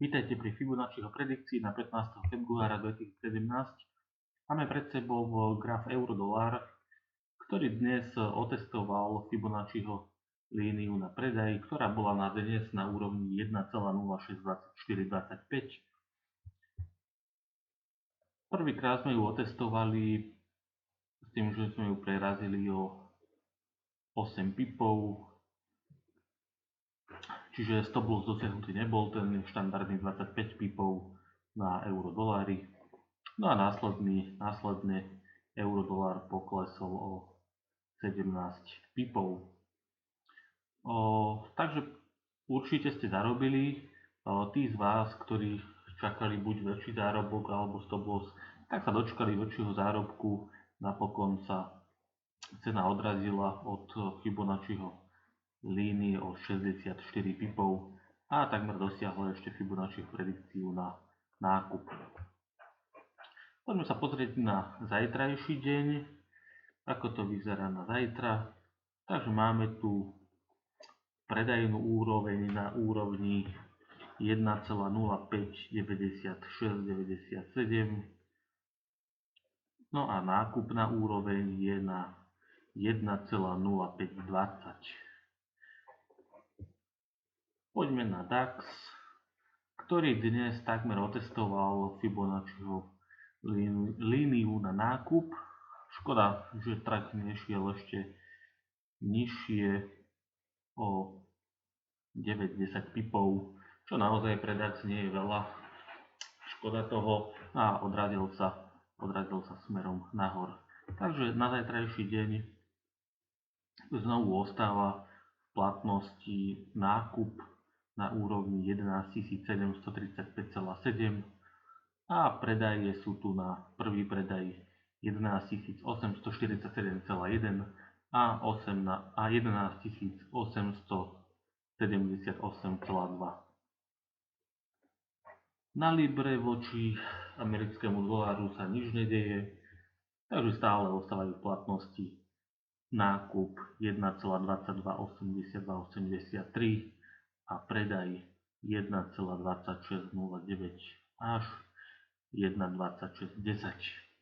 Vítajte pri Fibonacciho predikcii na 15. februára 2017. Máme pred sebou graf euro-dolár, ktorý dnes otestoval Fibonacciho líniu na predaj, ktorá bola na dnes na úrovni 1,062425. Prvýkrát sme ju otestovali s tým, že sme ju prerazili o 8 pipov, čiže stop loss dosiahnutý nebol, ten štandardný 25 pipov na euro-dolári. No a následne euro-dolár poklesol o 17 pipov. Takže určite ste zarobili. Tí z vás, ktorí čakali buď väčší zárobok alebo stop loss, tak sa dočkali väčšieho zárobku. Napokon sa cena odrazila od Fibonacciho línie o 64 pipov a takmer dosiahla ešte Fibonacciho predikciu na nákup. Poďme sa pozrieť na zajtrajší deň, ako to vyzerá na zajtra. Takže máme tu predajnú úroveň na úrovni 1,059697. No a nákupná úroveň je na 1,0520. Poďme na DAX, ktorý dnes takmer otestoval Fibonacciho líniu na nákup. Škoda, že trh nešiel ešte nižšie o 9-10 pipov, čo naozaj pre DAX nie je veľa. Škoda toho a odrazil sa smerom nahor. Takže na zajtrajší deň znovu ostáva v platnosti nákup na úrovni 11735,7 a predaje sú tu na prvý predaj 11847,1 a 11878,2. Na Libre voči americkému doláru sa nič nedeje, takže stále ostávajú v platnosti nákup 1,228283 a predaj 1,2609 až 1,2610.